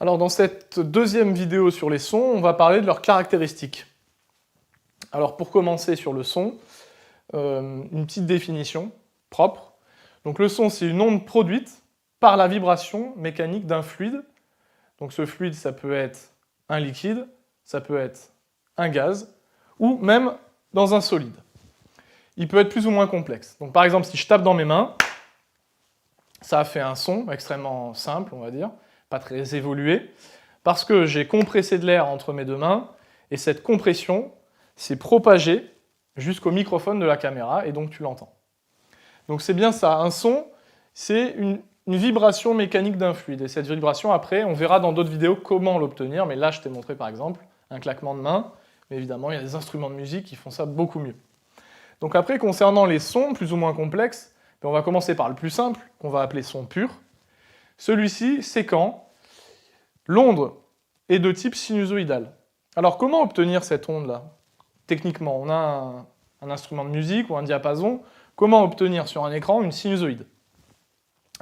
Alors dans cette deuxième vidéo sur les sons, on va parler de leurs caractéristiques. Alors pour commencer sur le son, une petite définition propre. Donc le son, c'est une onde produite par la vibration mécanique d'un fluide. Donc ce fluide, ça peut être un liquide, ça peut être un gaz, ou même dans un solide. Il peut être plus ou moins complexe. Donc par exemple, si je tape dans mes mains, ça a fait un son extrêmement simple, on va dire, pas très évolué, parce que j'ai compressé de l'air entre mes deux mains, et cette compression s'est propagée jusqu'au microphone de la caméra, et donc tu l'entends. Donc c'est bien ça, un son, c'est une vibration mécanique d'un fluide, et cette vibration, après, on verra dans d'autres vidéos comment l'obtenir, mais là je t'ai montré par exemple un claquement de main, mais évidemment il y a des instruments de musique qui font ça beaucoup mieux. Donc après, concernant les sons plus ou moins complexes, on va commencer par le plus simple, qu'on va appeler son pur. Celui-ci, c'est quand l'onde est de type sinusoïdal. Alors comment obtenir cette onde-là? Techniquement, on a un instrument de musique ou un diapason. Comment obtenir sur un écran une sinusoïde?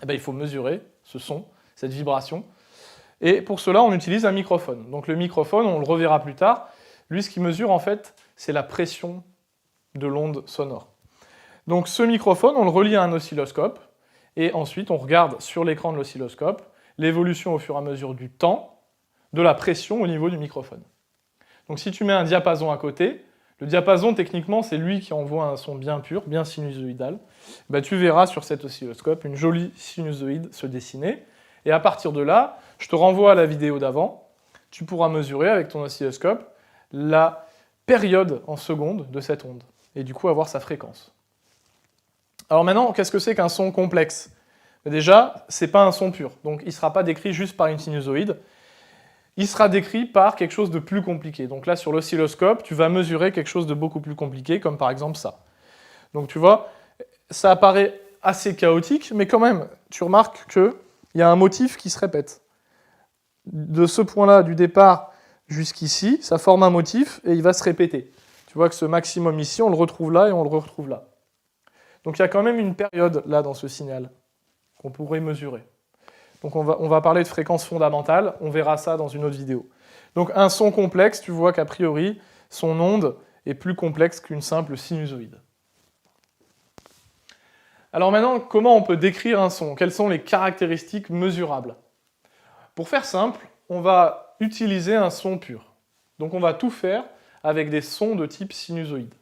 Eh bien, il faut mesurer ce son, cette vibration. Et pour cela, on utilise un microphone. Donc le microphone, on le reverra plus tard, lui, ce qu'il mesure, en fait, c'est la pression de l'onde sonore. Donc ce microphone, on le relie à un oscilloscope, et ensuite on regarde sur l'écran de l'oscilloscope l'évolution au fur et à mesure du temps de la pression au niveau du microphone. Donc si tu mets un diapason à côté, le diapason techniquement c'est lui qui envoie un son bien pur, bien sinusoïdal, tu verras sur cet oscilloscope une jolie sinusoïde se dessiner, et à partir de là, je te renvoie à la vidéo d'avant, tu pourras mesurer avec ton oscilloscope la période en secondes de cette onde, et du coup avoir sa fréquence. Alors maintenant, qu'est-ce que c'est qu'un son complexe? Déjà, c'est pas un son pur, donc il ne sera pas décrit juste par une sinusoïde, il sera décrit par quelque chose de plus compliqué. Donc là, sur l'oscilloscope, tu vas mesurer quelque chose de beaucoup plus compliqué, comme par exemple ça. Donc tu vois, ça apparaît assez chaotique, mais quand même, tu remarques qu'il y a un motif qui se répète. De ce point-là, du départ jusqu'ici, ça forme un motif et il va se répéter. Tu vois que ce maximum ici, on le retrouve là et on le retrouve là. Donc il y a quand même une période là dans ce signal qu'on pourrait mesurer. Donc on va parler de fréquence fondamentale, on verra ça dans une autre vidéo. Donc un son complexe, tu vois qu'a priori, son onde est plus complexe qu'une simple sinusoïde. Alors maintenant, comment on peut décrire un son? Quelles sont les caractéristiques mesurables? Pour faire simple, on va utiliser un son pur. Donc on va tout faire avec des sons de type sinusoïde.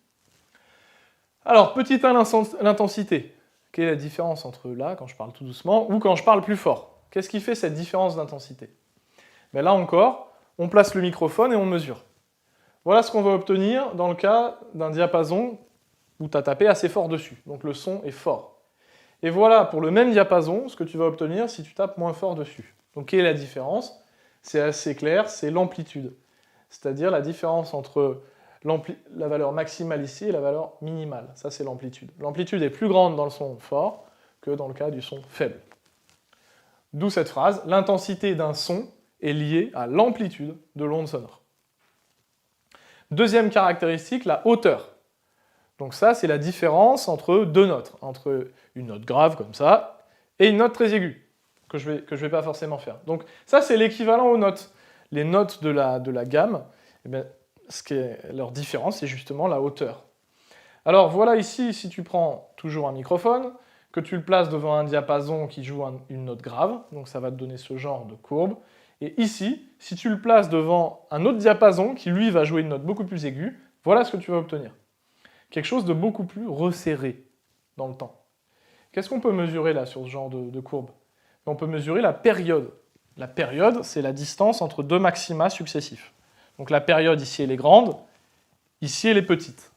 Alors, petite à l'intensité. Quelle est la différence entre là, quand je parle tout doucement, ou quand je parle plus fort? Qu'est-ce qui fait cette différence d'intensité? Là encore, on place le microphone et on mesure. Voilà ce qu'on va obtenir dans le cas d'un diapason où tu as tapé assez fort dessus. Donc le son est fort. Et voilà, pour le même diapason, ce que tu vas obtenir si tu tapes moins fort dessus. Donc quelle est la différence? C'est assez clair, c'est l'amplitude. C'est-à-dire la différence entre la valeur maximale ici et la valeur minimale. Ça, c'est l'amplitude. L'amplitude est plus grande dans le son fort que dans le cas du son faible. D'où cette phrase, l'intensité d'un son est liée à l'amplitude de l'onde sonore. Deuxième caractéristique, la hauteur. Donc ça, c'est la différence entre deux notes, entre une note grave comme ça et une note très aiguë, que je vais pas forcément faire. Donc ça, c'est l'équivalent aux notes. Les notes de la gamme, ce qui est leur différence, c'est justement la hauteur. Alors voilà ici, si tu prends toujours un microphone, que tu le places devant un diapason qui joue une note grave, donc ça va te donner ce genre de courbe, et ici, si tu le places devant un autre diapason qui lui va jouer une note beaucoup plus aiguë, voilà ce que tu vas obtenir. Quelque chose de beaucoup plus resserré dans le temps. Qu'est-ce qu'on peut mesurer là sur ce genre de courbe? On peut mesurer la période. La période, c'est la distance entre deux maxima successifs. Donc la période, ici, elle est grande, ici, elle est petite.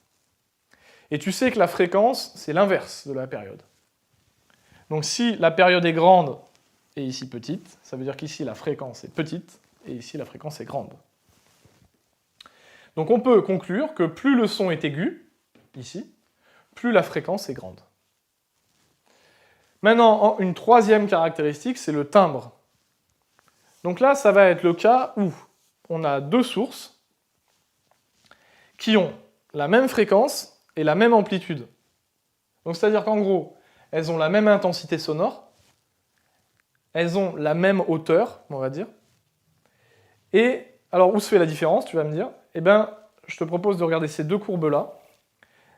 Et tu sais que la fréquence, c'est l'inverse de la période. Donc si la période est grande et ici petite, ça veut dire qu'ici, la fréquence est petite, et ici, la fréquence est grande. Donc on peut conclure que plus le son est aigu, ici, plus la fréquence est grande. Maintenant, une troisième caractéristique, c'est le timbre. Donc là, ça va être le cas où on a deux sources qui ont la même fréquence et la même amplitude. Donc c'est-à-dire qu'en gros, elles ont la même intensité sonore, elles ont la même hauteur, on va dire, Et alors, où se fait la différence, tu vas me dire? Eh bien, je te propose de regarder ces deux courbes-là.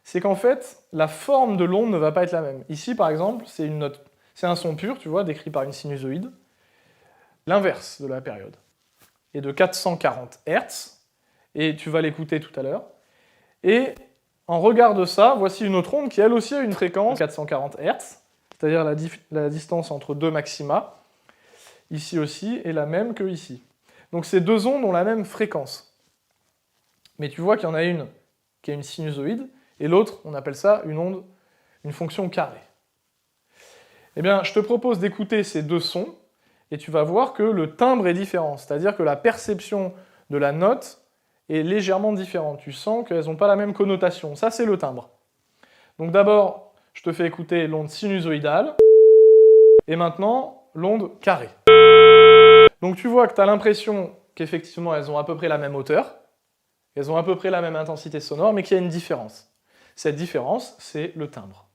C'est qu'en fait, la forme de l'onde ne va pas être la même. Ici, par exemple, c'est un son pur, tu vois, décrit par une sinusoïde. L'inverse de la période est de 440 Hz, et tu vas l'écouter tout à l'heure. Et en regard de ça, voici une autre onde qui, elle aussi, a une fréquence de 440 Hz, c'est-à-dire la distance entre deux maxima, ici aussi, est la même que ici. Donc ces deux ondes ont la même fréquence. Mais tu vois qu'il y en a une qui est une sinusoïde, et l'autre, on appelle ça une fonction carrée. Eh bien, je te propose d'écouter ces deux sons, et tu vas voir que le timbre est différent, c'est-à-dire que la perception de la note est légèrement différente. Tu sens qu'elles n'ont pas la même connotation. Ça, c'est le timbre. Donc d'abord, je te fais écouter l'onde sinusoïdale, et maintenant, l'onde carrée. Donc tu vois que tu as l'impression qu'effectivement, elles ont à peu près la même hauteur, elles ont à peu près la même intensité sonore, mais qu'il y a une différence. Cette différence, c'est le timbre.